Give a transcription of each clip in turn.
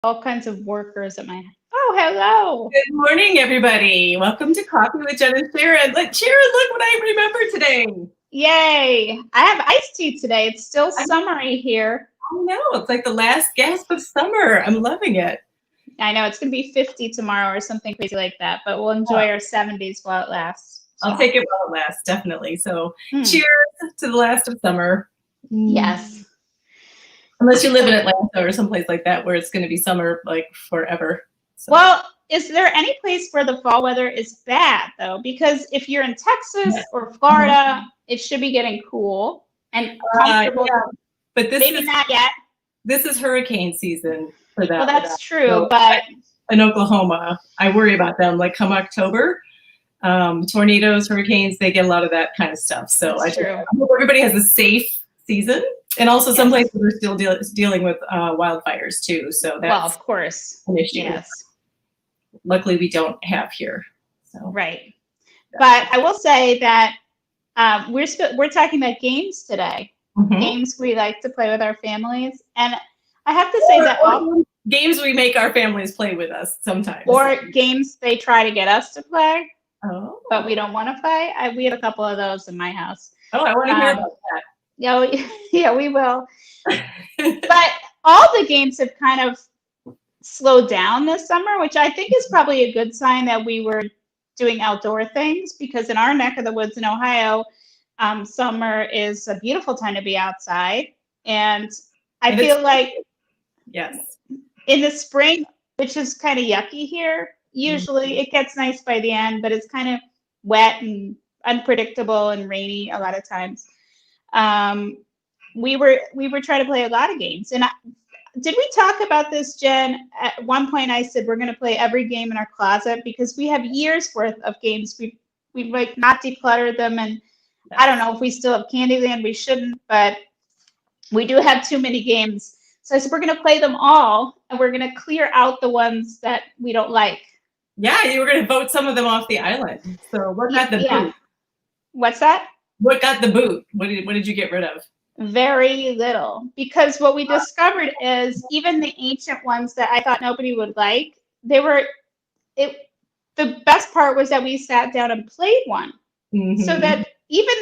all kinds of workers at my. Oh, hello. Good morning, everybody. Welcome to Coffee with Jen and Sharon. Sharon, look what I remember today. Yay. I have iced tea today. It's still I summery here. know it's like the last gasp of summer. I'm loving it. I know it's going to be 50 tomorrow or something crazy like that, but we'll enjoy our 70s while it lasts. I'll take it while it lasts, definitely. So, cheers to the last of summer. Yes. Unless you live in Atlanta or someplace like that where it's going to be summer like forever. So. Well, is there any place where the fall weather is bad though? Because if you're in Texas or Florida, it should be getting cool and comfortable. But maybe not yet. This is hurricane season for that. Well, that's true, so, but in Oklahoma, I worry about them. Like come October, tornadoes, hurricanes, they get a lot of that kind of stuff. So I hope everybody has a safe season. And also some places are still dealing with wildfires too. So that's of course an issue. Yes. Luckily, we don't have here. So. Right. But I will say that we're talking about games today. Games we like to play with our families. And I have to say that all games we make our families play with us sometimes. Or games they try to get us to play, but we Oh. don't want to play. We have a couple of those in my house. Oh, I want to hear about that. Yeah, we will. But all the games have kind of slowed down this summer, which I think is probably a good sign that we were doing outdoor things, because in our neck of the woods in Ohio, summer is a beautiful time to be outside. And I feel like in the spring, which is kind of yucky here, usually it gets nice by the end, but it's kind of wet and unpredictable and rainy a lot of times. We were trying to play a lot of games. And did we talk about this, Jen? At one point I said we're going to play every game in our closet because we have years worth of games. We like not decluttered them, and I don't know if we still have Candyland. We shouldn't, but we do have too many games. So I said we're going to play them all, and we're going to clear out the ones that we don't like. Yeah, you were going to vote some of them off the island. So what got the boot? What's that? What got the boot? What did you get rid of? Very little, because what we discovered is even the ancient ones that I thought nobody would like, the best part was that we sat down and played one. So that even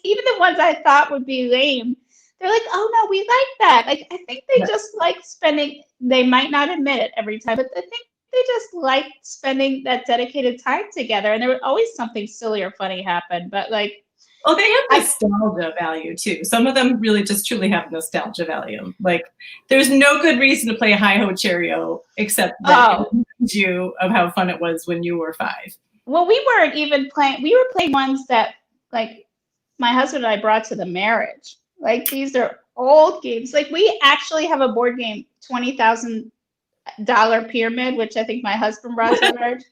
the ones I thought would be lame, they're like, oh no, we like that. Like I think they just like spending, they might not admit it every time, but I think they just like spending that dedicated time together. And there would always something silly or funny happen, but like, oh, they have nostalgia value too. Some of them really just truly have nostalgia value. Like, there's no good reason to play Hi-Ho Cherry-O except that it reminds you of how fun it was when you were 5. Well, we weren't even playing. We were playing ones that, like, my husband and I brought to the marriage. Like, these are old games. Like, we actually have a board game, $20,000 Pyramid, which I think my husband brought to the marriage.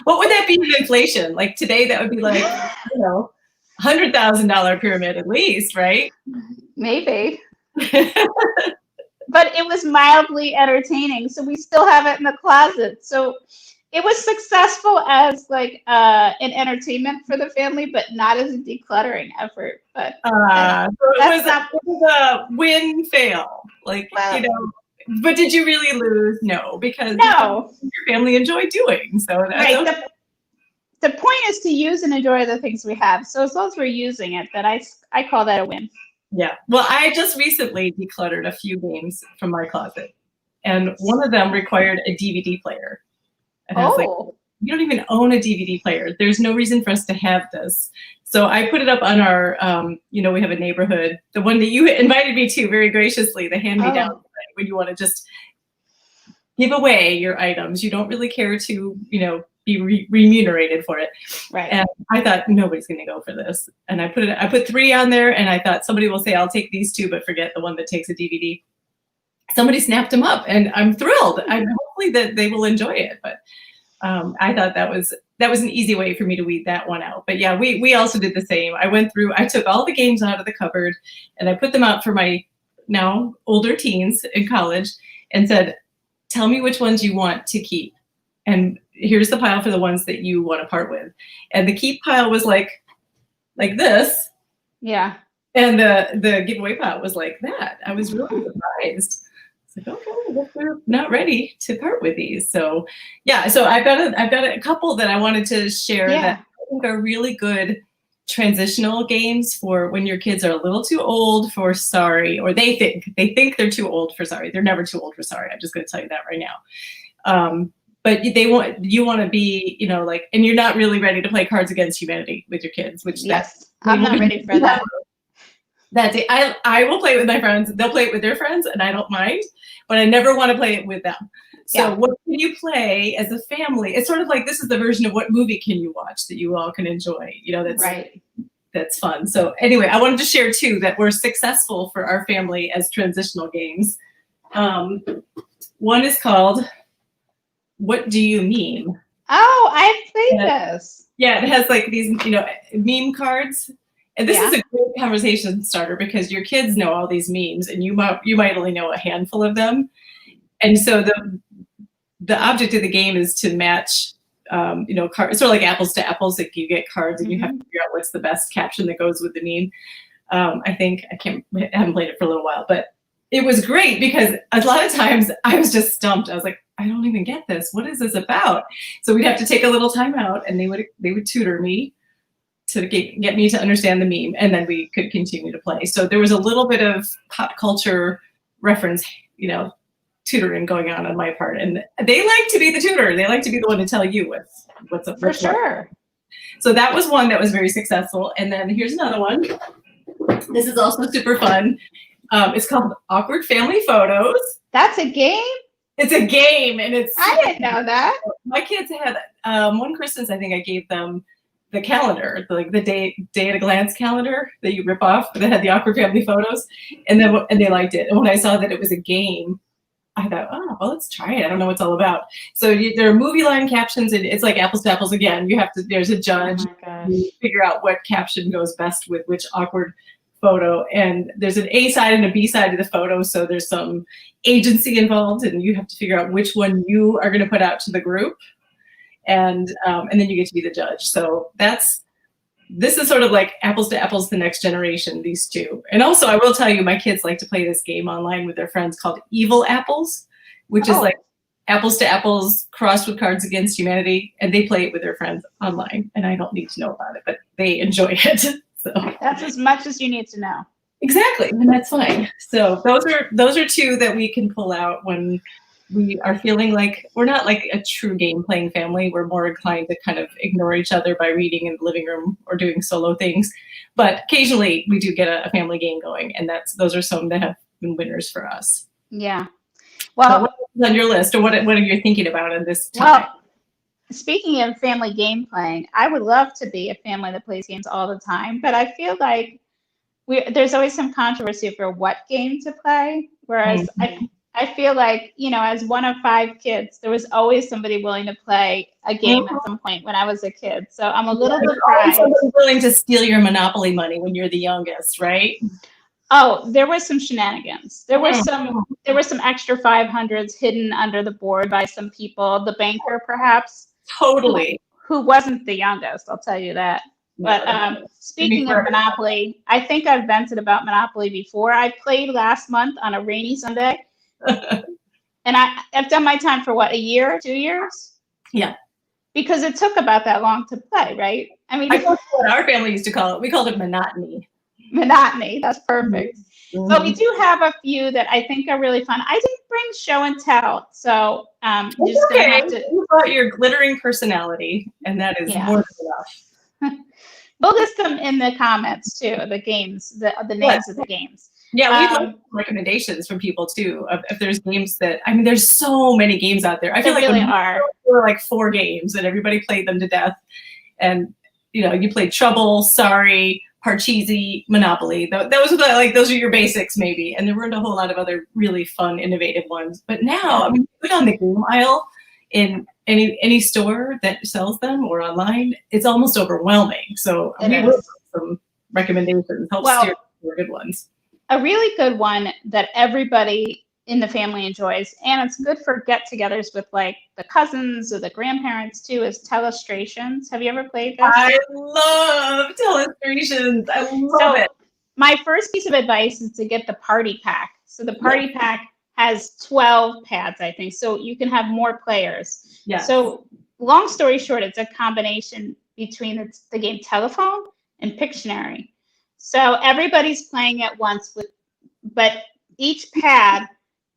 What would that be in inflation? Like today, that would be like, $100,000 pyramid at least, right? Maybe. But it was mildly entertaining, so we still have it in the closet. So it was successful as like an entertainment for the family, but not as a decluttering effort. But so it was a win-fail, like But did you really lose? No, because your family enjoyed doing so. That's okay. The point is to use and enjoy the things we have. So as long as we're using it, then I call that a win. Yeah. Well, I just recently decluttered a few games from my closet, and one of them required a DVD player. And I was like, you don't even own a DVD player. There's no reason for us to have this. So I put it up on our, we have a neighborhood, the one that you invited me to very graciously, the hand-me-down when you want to just give away your items. You don't really care to, be remunerated for it. Right. And I thought nobody's going to go for this. And I put 3 on there, and I thought somebody will say, I'll take these 2, but forget the one that takes a DVD. Somebody snapped them up, and I'm thrilled. I'm hopefully that they will enjoy it. But I thought that was an easy way for me to weed that one out. But yeah, we also did the same. I took all the games out of the cupboard, and I put them out for my now older teens in college and said, tell me which ones you want to keep. And here's the pile for the ones that you want to part with. And the keep pile was like this. Yeah. And the giveaway pile was like that. I was really surprised. It's like, okay, well, we're not ready to part with these. So yeah, so I've got a couple that I wanted to share that I think are really good transitional games for when your kids are a little too old for sorry, or they think they're too old for sorry. They're never too old for sorry. I'm just going to tell you that right now. But you want to be, you know, like, and you're not really ready to play Cards Against Humanity with your kids, which I'm not ready for that. That day, I will play it with my friends. They'll play it with their friends, and I don't mind, but I never want to play it with them. So what can you play as a family? It's sort of like, this is the version of what movie can you watch that you all can enjoy. You know, that's fun. So anyway, I wanted to share two that were successful for our family as transitional games. One is called What Do You Meme? Oh, I've played this. Yeah, it has like these, you know, meme cards. And this is a great conversation starter because your kids know all these memes and you might only know a handful of them. And so the object of the game is to match, you know, cards, sort of like apples to apples. Like you get cards and you have to figure out what's the best caption that goes with the meme. I haven't played it for a little while, but it was great because a lot of times I was just stumped. I was like, I don't even get this. What is this about? So we'd have to take a little time out and they would tutor me to get me to understand the meme, and then we could continue to play. So there was a little bit of pop culture reference, you know, tutoring going on my part, and they like to be the tutor. They like to be the one to tell you what's up. For sure. So that was one that was very successful. And then here's another one. This is also super fun. It's called Awkward Family Photos. That's a game? It's a game, and I didn't know that. My kids had one Christmas, I think I gave them the calendar, like the day at a glance calendar that you rip off that had the awkward family photos, and they liked it. And when I saw that it was a game, I thought, oh, well, let's try it. I don't know what it's all about. So there are movie line captions, and it's like apples to apples again. There's a judge. You figure out what caption goes best with which awkward photo, and there's an A side and a B side of the photo, so there's some agency involved, and you have to figure out which one you are going to put out to the group. And then you get to be the judge. So this is sort of like apples to apples, the next generation, these two. And also I will tell you, my kids like to play this game online with their friends called Evil Apples, which is like apples to apples crossed with Cards Against Humanity. And they play it with their friends online. And I don't need to know about it, but they enjoy it. So that's as much as you need to know. Exactly. And that's fine. So those are two that we can pull out when we are feeling like we're not like a true game playing family. We're more inclined to kind of ignore each other by reading in the living room or doing solo things. But occasionally we do get a family game going, and those are some that have been winners for us. Yeah. Well, so what's on your list, or what are you thinking about in this time? Well, speaking of family game playing, I would love to be a family that plays games all the time, but I feel like there's always some controversy for what game to play. Whereas I feel like, you know, as one of 5 kids, there was always somebody willing to play a game at some point when I was a kid. So I'm a little surprised. Somebody willing to steal your Monopoly money when you're the youngest, right? Oh, there was some shenanigans. There were some extra 500s hidden under the board by some people. The banker, perhaps. Totally. Who wasn't the youngest, I'll tell you that. But speaking of Monopoly, I think I've vented about Monopoly before. I played last month on a rainy Sunday. And I've done my time for what, a year, 2 years? Yeah. Because it took about that long to play, right? I mean, that's what our family used to call it. We called it monotony. Monotony, that's perfect. Mm-hmm. But we do have a few that I think are really fun. I didn't bring show and tell, so you're just gonna have to. You brought your glittering personality, and that is more than enough. We'll list them in the comments too. The games, the names of the games. Yeah, we'd like recommendations from people too. If there's games that, I mean, there's so many games out there. I feel like there were like 4 games and everybody played them to death. And you know, you played Trouble, Sorry, Parcheesi, Monopoly. Those are your basics maybe. And there weren't a whole lot of other really fun, innovative ones. But now, I mean, put on the game aisle in any store that sells them or online, it's almost overwhelming. So we will put some recommendations, help steer for good ones. A really good one that everybody in the family enjoys, and it's good for get-togethers with like the cousins or the grandparents too, is Telestrations. Have you ever played this? I love Telestrations. I love it. My first piece of advice is to get the party pack. So the party pack has 12 pads, I think. So you can have more players. Yeah. So long story short, it's a combination between the game telephone and Pictionary. So everybody's playing at once but each pad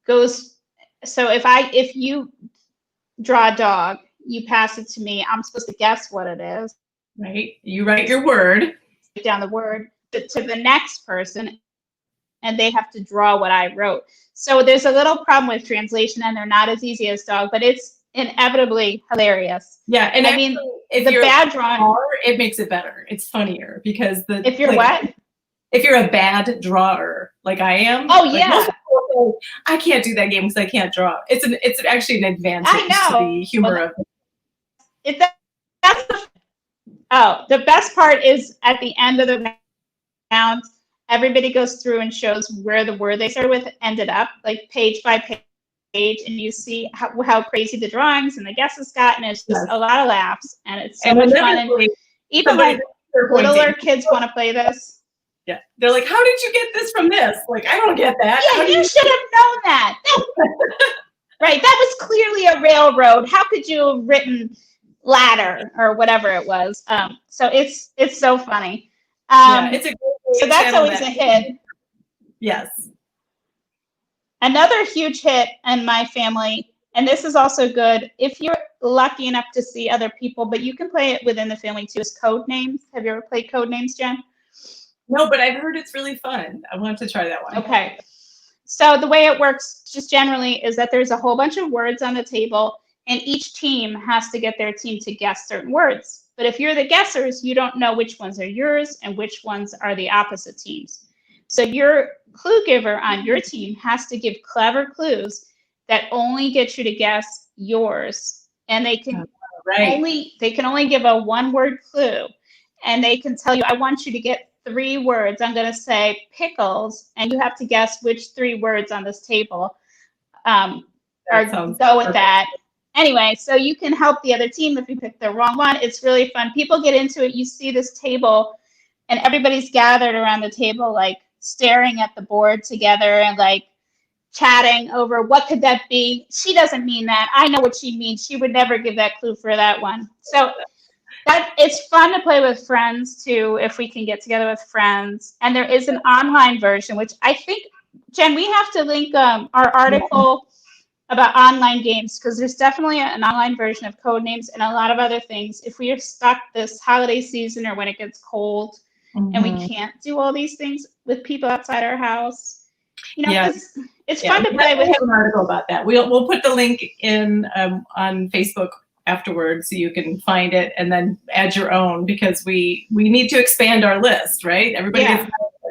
goes. So if you draw a dog, you pass it to me. I'm supposed to guess what it is. Right. You write your word. Down the word to the next person, and they have to draw what I wrote. So there's a little problem with translation, and they're not as easy as dog, but it's inevitably hilarious. Yeah, and I mean, if the you're bad drawing, it makes it better. It's funnier because if you're what? If you're a bad drawer, like I am. Oh like yeah. most people say, I can't do that game because I can't draw. It's actually an advantage to the humor of it. The best part is at the end of the round, everybody goes through and shows where the word they started with ended up, like page by page, and you see how crazy the drawings and the guesses got, and it's just a lot of laughs, and it's so much fun. And even like littler kids want to play this. Yeah, they're like, "How did you get this from this?" Like, I don't get that. Yeah, you should have known that. Right, that was clearly a railroad. How could you have written ladder or whatever it was? So it's so funny. Yeah, it's a great so that's always a hit. Yes. Another huge hit in my family, and this is also good if you're lucky enough to see other people, but you can play it within the family too, is code names. Have you ever played code names, Jen? No, but I've heard it's really fun. I want to try that one. Okay. So the way it works just generally is that there's a whole bunch of words on the table, and each team has to get their team to guess certain words. But if you're the guessers, you don't know which ones are yours and which ones are the opposite teams. So your clue giver on your team has to give clever clues that only get you to guess yours. And they can only give a one-word clue. And they can tell you, I want you to get 3 words. I'm going to say pickles, and you have to guess which 3 words on this table go with that. Anyway, so you can help the other team if you pick the wrong one. It's really fun. People get into it. You see this table, and everybody's gathered around the table, like staring at the board together and like chatting over what could that be. She doesn't mean that. I know what she means. She would never give that clue for that one. So it's fun to play with friends too, if we can get together with friends. And there is an online version, which I think, Jen, we have to link our article about online games, because there's definitely an online version of Codenames and a lot of other things. If we are stuck this holiday season or when it gets cold and we can't do all these things with people outside our house, it's fun to play with. We have an article about that. We'll put the link in on Facebook afterwards so you can find it and then add your own, because we need to expand our list, right? Everybody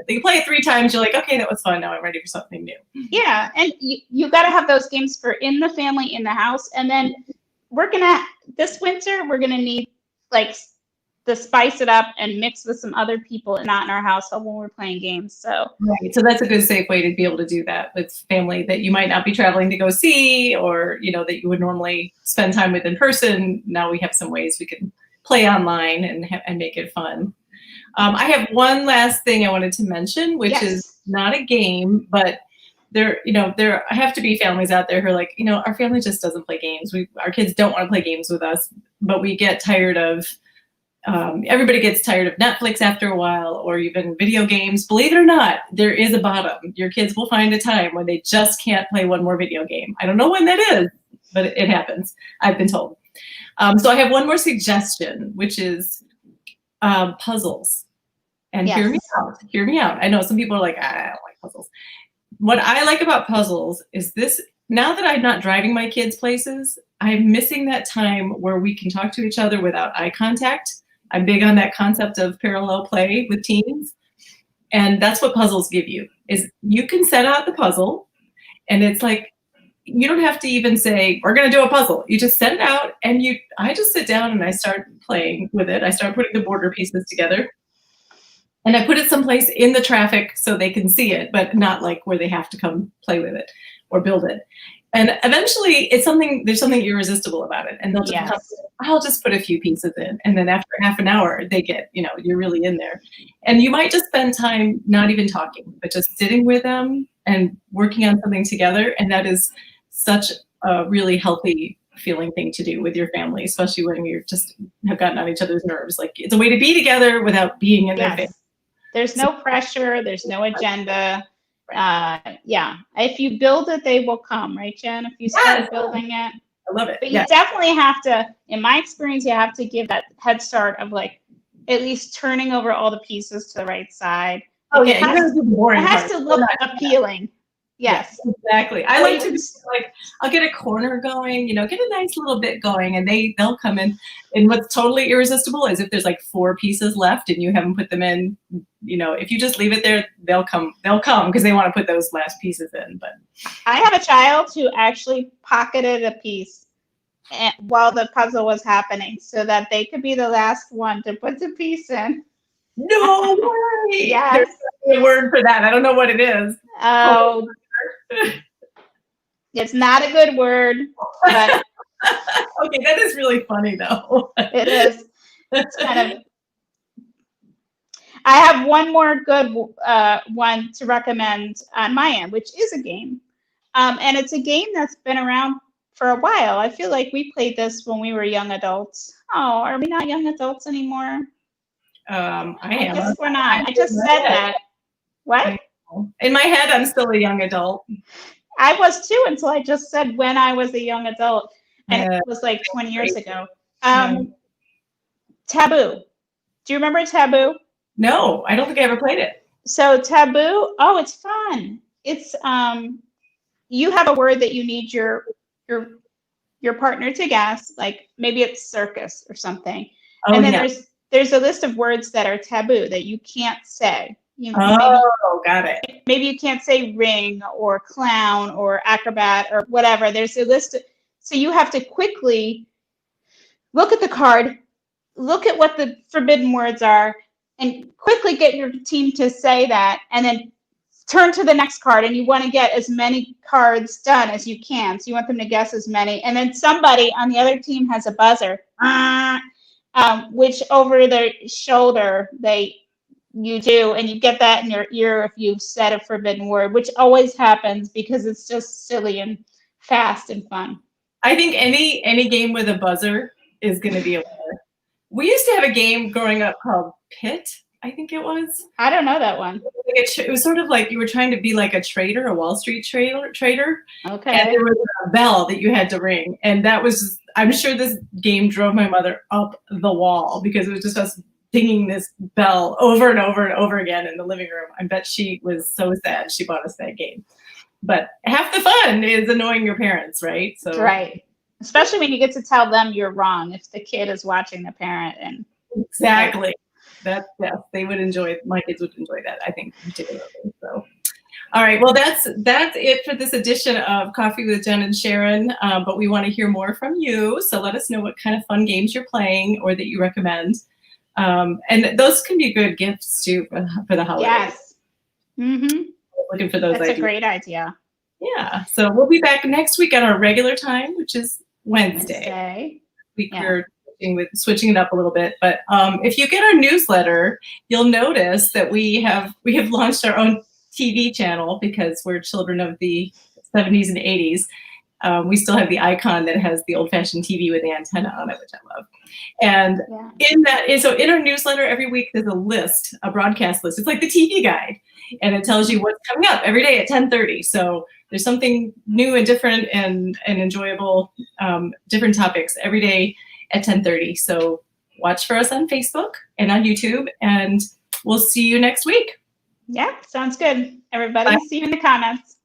they play it 3 times, you're like, okay, that was fun, now I'm ready for something new. Yeah, and you got to have those games for in the family, in the house, and then this winter we're gonna need like to spice it up and mix with some other people not in our household when we're playing games. So so that's a good safe way to be able to do that with family that you might not be traveling to go see, or that you would normally spend time with in person. Now we have some ways we can play online and make it fun. I have one last thing I wanted to mention, which is not a game, but there have to be families out there who are like, our family just doesn't play games. Our kids don't want to play games with us, but we get tired of, everybody gets tired of Netflix after a while, or even video games. Believe it or not, there is a bottom. Your kids will find a time when they just can't play one more video game. I don't know when that is, but it happens. I've been told. So I have one more suggestion, which is puzzles. And hear me out. I know some people are like, I don't like puzzles. What I like about puzzles is this. Now that I'm not driving my kids places, I'm missing that time where we can talk to each other without eye contact. I'm big on that concept of parallel play with teens. And that's what puzzles give you, is you can set out the puzzle, and it's like, you don't have to even say, we're going to do a puzzle. You just set it out, and I just sit down and I start playing with it. I start putting the border pieces together. And I put it someplace in the traffic so they can see it, but not like where they have to come play with it or build it. And eventually there's something irresistible about it. And they'll just I'll just put a few pieces in. And then after half an hour, they get, you're really in there. And you might just spend time not even talking, but just sitting with them and working on something together. And that is such a really healthy feeling thing to do with your family, especially when you just have gotten on each other's nerves. Like, it's a way to be together without being in their face. There's no pressure. There's no agenda. Yeah. If you build it, they will come, right, Jen? If you start building it. I love it. But you definitely have to, in my experience, you have to give that head start of like at least turning over all the pieces to the right side. Oh, Like, yeah. it has to look appealing. Yes, exactly. I like to like, I'll get a corner going, get a nice little bit going, and they'll come in. And what's totally irresistible is if there's like 4 pieces left and you haven't put them in, if you just leave it there, they'll come because they want to put those last pieces in. But I have a child who actually pocketed a piece while the puzzle was happening so that they could be the last one to put the piece in. No way. Yes. There's a word for that. I don't know what it is. Oh, it's not a good word, but okay, that is really funny though. It is. It's kind of. I have one more good one to recommend on my end, which is a game, and it's a game that's been around for a while. I feel like we played this when we were young adults. Oh, are we not young adults anymore? I am. I guess we're not. I just said that. What? In my head, I'm still a young adult. I was too until I just said when I was a young adult, and it was like 20 years ago. Taboo. Do you remember Taboo? No, I don't think I ever played it. So Taboo, oh, it's fun. It's you have a word that you need your partner to guess, like maybe it's circus or something. Oh, and then there's a list of words that are taboo that you can't say. Got it. Maybe you can't say ring or clown or acrobat or whatever. There's a list. So you have to quickly look at the card, look at what the forbidden words are, and quickly get your team to say that, and then turn to the next card. And you want to get as many cards done as you can. So you want them to guess as many. And then somebody on the other team has a buzzer, which over their shoulder you do, and you get that in your ear if you've said a forbidden word, which always happens because it's just silly and fast and fun. I think any game with a buzzer is going to be a winner. We used to have a game growing up called Pit, I think it was. I don't know that one. It was sort of like you were trying to be like a trader, a Wall Street trader. Okay. And there was a bell that you had to ring. And that was, I'm sure this game drove my mother up the wall because it was just us dinging this bell over and over and over again in the living room. I bet she was so sad she bought us that game. But half the fun is annoying your parents, right? So right. Especially when you get to tell them you're wrong if the kid is watching the parent. And exactly. They would enjoy, my kids would enjoy that, I think, particularly. So, all right, well, that's it for this edition of Coffee with Jen and Sharon, but we want to hear more from you, so let us know what kind of fun games you're playing or that you recommend. And those can be good gifts, too, for the holidays. Yes. Mm-hmm. Looking for those ideas. That's a great idea. Yeah, so we'll be back next week at our regular time, which is Wednesday. We're switching it up a little bit, but if you get our newsletter, you'll notice that we have launched our own TV channel because we're children of the 70s and 80s. We still have the icon that has the old-fashioned TV with the antenna on it, which I love. And in our newsletter every week, there's a broadcast list. It's like the TV guide, and it tells you what's coming up every day at 10:30. So there's something new and different and enjoyable, different topics every day at 10:30. So watch for us on Facebook and on YouTube, and we'll see you next week. Yeah, sounds good. Everybody, see you in the comments.